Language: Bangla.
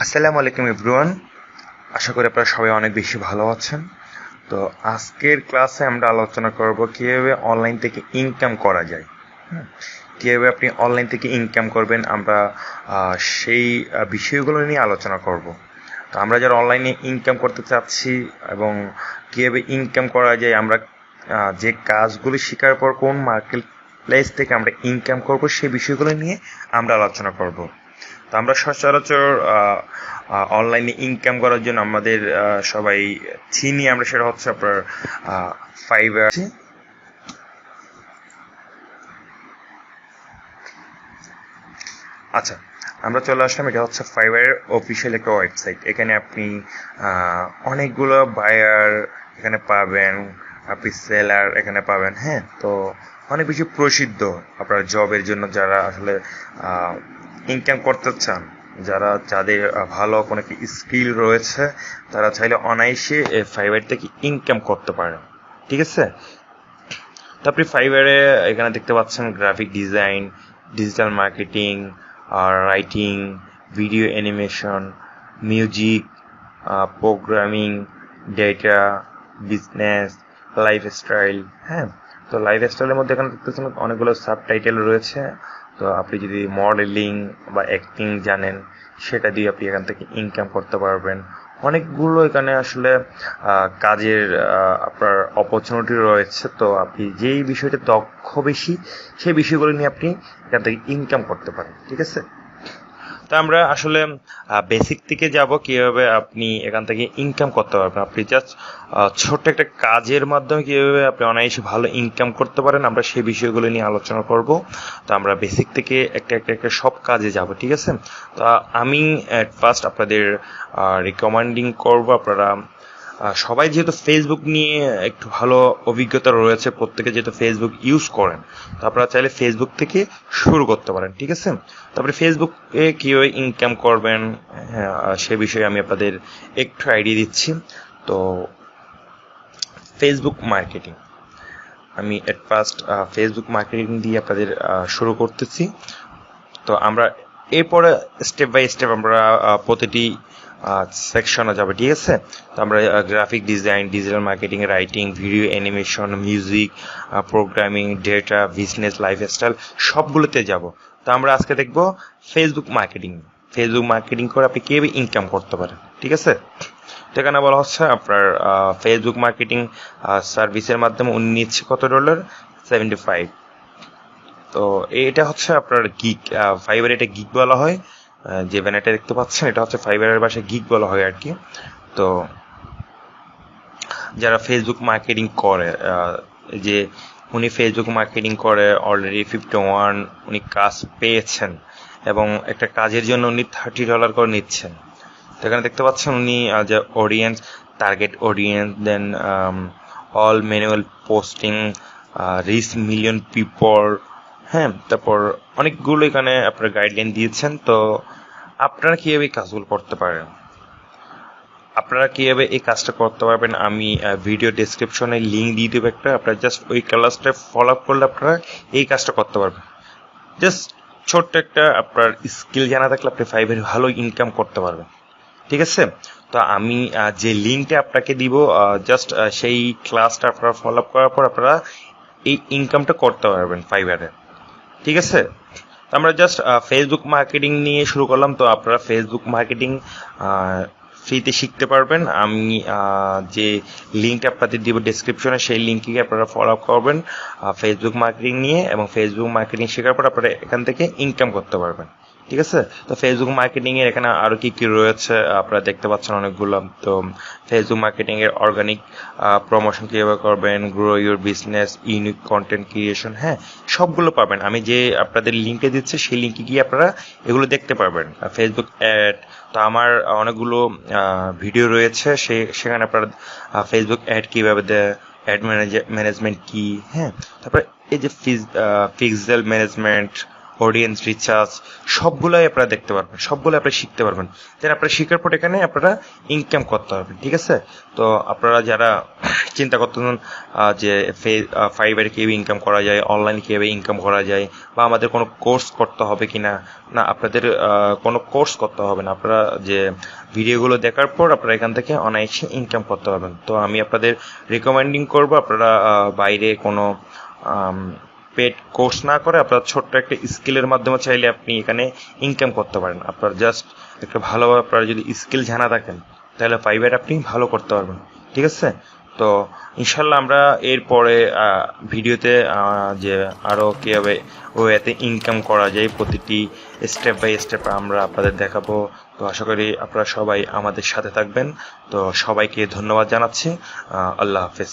আসসালামু আলাইকুম এভরিওয়ান। আশা করি আপনারা সবাই অনেক বেশি ভালো আছেন। তো আজকের ক্লাসে আমরা আলোচনা করব কিভাবে অনলাইন থেকে ইনকাম করা যায়। কিভাবে আপনি অনলাইন থেকে ইনকাম করবেন, আমরা সেই বিষয়গুলো নিয়ে আলোচনা করব। তো আমরা যারা অনলাইনে ইনকাম করতে চাচ্ছি এবং কিভাবে ইনকাম করা যায়, আমরা যে কাজগুলি শেখার পর কোন মার্কেট প্লেস থেকে আমরা ইনকাম করব সেই বিষয়গুলো নিয়ে আমরা আলোচনা করব। তো আমরা সচরাচর অনলাইনে ইনকাম করার জন্য আমাদের সবাই চিনি, আমরা সেটা হচ্ছে আপনার ফাইবার। আচ্ছা, আমরা চলে আসলাম, এটা হচ্ছে ফাইবারের অফিসিয়াল একটা ওয়েবসাইট। এখানে আপনি অনেকগুলো বায়ার এখানে পাবেন, আপনি সেলার এখানে পাবেন। হ্যাঁ, তো অনেক বেশি প্রসিদ্ধ আপনার জবের জন্য, যারা আসলে ইনকাম করতে চান, যাদের ভালো কোনো স্কিল রয়েছে, তারা চাইলে অনায়াসে ফাইবার থেকে ইনকাম করতে পারে। ঠিক আছে, তো আপনি ফাইবারে এখানে দেখতে পাচ্ছেন graphic design, digital marketing, writing, video animation, music, programming, data, business, lifestyle. হ্যাঁ, তো লাইফস্টাইলের মধ্যে এখানে দেখতেছেন অনেকগুলো সাবটাইটেল রয়েছে। তো আপনি যদি মডেলিং বা অ্যাক্টিং জানেন, সেটা দিয়ে আপনি এখান থেকে ইনকাম করতে পারবেন। অনেকগুলো এখানে আসলে কাজের আপনার অপরচুনিটি রয়েছে। তো আপনি যেই বিষয়টা দক্ষ বেশি, সেই বিষয়গুলো নিয়ে আপনি এখান থেকে ইনকাম করতে পারেন। ঠিক আছে, তো আমরা আসলে বেসিক থেকে যাব কিভাবে আপনি এখান থেকে ইনকাম করতে পারবেন। আপনি জাস্ট ছোট্ট একটা কাজের মাধ্যমে কিভাবে আপনি অনায়াসে ভালো ইনকাম করতে পারেন, আমরা সেই বিষয়গুলো নিয়ে আলোচনা করব। তো আমরা বেসিক থেকে একটা সব কাজে যাব। ঠিক আছে, তো আমি অ্যাট ফার্স্ট আপনাদের রিকমেন্ডিং করব, আপনারা সবাই যেহেতু ফেসবুক নিয়ে একটু ভালো অভিজ্ঞতা রয়েছে, প্রত্যেকে যেহেতু ফেসবুক ইউজ করেন, তো আপনারা চাইলে ফেসবুক থেকে শুরু করতে পারেন। ঠিক আছে, তারপরে ফেসবুকে কীভাবে ইনকাম করবেন সে বিষয়ে আমি আপনাদের একটু আইডিয়া দিচ্ছি। তো ফেসবুক মার্কেটিং, আমি এট ফার্স্ট ফেসবুক মার্কেটিং দিয়ে আপনাদের শুরু করতেছি। তো আমরা এরপরে স্টেপ বাই স্টেপ আমরা প্রতিটি সেকশনে যাবে। ঠিক আছে, তো আমরা graphic design, digital marketing, writing, video animation, music, programming, data, business, lifestyle সবগুলোতে যাব। তো আমরা আজকে দেখব ফেসবুক মার্কেটিং। ফেসবুক মার্কেটিং করে আপনি কীভাবে ইনকাম করতে পারেন। ঠিক আছে, তো এখানে বলা হচ্ছে আপনার ফেসবুক মার্কেটিং সার্ভিসের মাধ্যমে উনি নিচ্ছে কত $? 75। তো এটা হচ্ছে আপনার গিগ, ফাইবার এটা গিগ বলা হয়। যে ব্যানারটা দেখতে পাচ্ছেন, এটা হচ্ছে ফাইবারের ভাষায় গিগ বলা হয় আর কি। তো যারা ফেসবুক মার্কেটিং করে, যে উনি ফেসবুক মার্কেটিং করে অলরেডি 51 উনি কাজ পেয়েছেন এবং একটা কাজের জন্য উনি $30 করে নিচ্ছেন। তো এখানে দেখতে পাচ্ছেন উনি যে audience, target audience, then all manual posting, reach million people. হ্যাঁ, তারপর অনেকগুলো এখানে আপনার গাইডলাইন দিয়েছেন। তো আপনারা কীভাবে এই কাজগুলো করতে পারেন, আপনারা কীভাবে এই কাজটা করতে পারবেন, আমি ভিডিও ডেসক্রিপশনে লিঙ্ক দিয়ে দেবো একটা। আপনারা জাস্ট ওই ক্লাসটা ফলো আপ করলে আপনারা এই কাজটা করতে পারবেন। জাস্ট ছোট্ট একটা আপনার স্কিল জানা থাকলে আপনি ফাইবারে ভালো ইনকাম করতে পারবেন। ঠিক আছে, তো আমি যে লিঙ্কটা আপনাকে দিব, জাস্ট সেই ক্লাসটা আপনারা ফলো আপ করার পর আপনারা এই ইনকামটা করতে পারবেন ফাইবারে। ঠিক আছে, তো আমরা জাস্ট ফেসবুক মার্কেটিং নিয়ে শুরু করলাম। তো আপনারা ফেসবুক মার্কেটিং ফ্রিতে শিখতে পারবেন। আমি যে লিঙ্কটা আপনাদের দিব ডেসক্রিপশনে, সেই লিঙ্কে আপনারা ফলো আপ করবেন ফেসবুক মার্কেটিং নিয়ে, এবং ফেসবুক মার্কেটিং শেখার পর আপনারা এখান থেকে ইনকাম করতে পারবেন। ঠিক আছে, তো ফেসবুক মার্কেটিং এর এখানে আরো কি কি রয়েছে আপনারা দেখতে পাচ্ছেন অনেকগুলো। তো ফেসবুক মার্কেটিং এর অর্গানিক প্রমোশন কিভাবে করবেন, grow your business, unique content creation, হ্যাঁ সবগুলো পাবেন। আমি যে আপনাদের লিঙ্কে দিচ্ছি সেই লিঙ্কে গিয়ে আপনারা এগুলো দেখতে পারবেন। ফেসবুক অ্যাড, তো আমার অনেকগুলো ভিডিও রয়েছে, সেখানে আপনারা ফেসবুক অ্যাড কিভাবে দেয়, অ্যাড ম্যানেজমেন্ট কি, হ্যাঁ তারপরে এই যে পিক্সেল ম্যানেজমেন্ট, অডিয়েন্স রিচার্জ সবগুলাই আপনারা দেখতে পারবেন, সবগুলো আপনারা শিখতে পারবেন। দেন আপনারা শিখার পর এখানে আপনারা ইনকাম করতে পারবেন, ঠিক আছে? তো আপনারা যারা চিন্তা করতেছেন যে ফাইবারে কীভাবে ইনকাম করা যায়, অনলাইনে কীভাবে ইনকাম করা যায়, বা আমাদের কোনো কোর্স করতে হবে কি না, না আপনাদের কোনো কোর্স করতে হবে না। আপনারা যে ভিডিওগুলো দেখার পর আপনারা এখান থেকে অনায়াসে ইনকাম করতে পারবেন। তো আমি আপনাদের রিকমেন্ডিং করবো আপনারা বাইরে কোনো পেড কোর্স না করে আপনার ছোট্ট একটা স্কিলের মাধ্যমে চাইলে আপনি এখানে ইনকাম করতে পারেন। আপনার জাস্ট একটা ভালোভাবে আপনার যদি স্কিল জানা থাকেন তাহলে ফাইবার আপনি ভালো করতে পারবেন, ঠিক আছে? তো ইনশাল্লাহ আমরা এরপরে ভিডিওতে যে আরও কীভাবে ওয়েতে ইনকাম করা যায় প্রতিটি স্টেপ বাই স্টেপ আমরা আপনাদের দেখাবো। তো আশা করি আপনারা সবাই আমাদের সাথে থাকবেন। তো সবাইকে ধন্যবাদ জানাচ্ছি। আল্লাহ হাফেজ।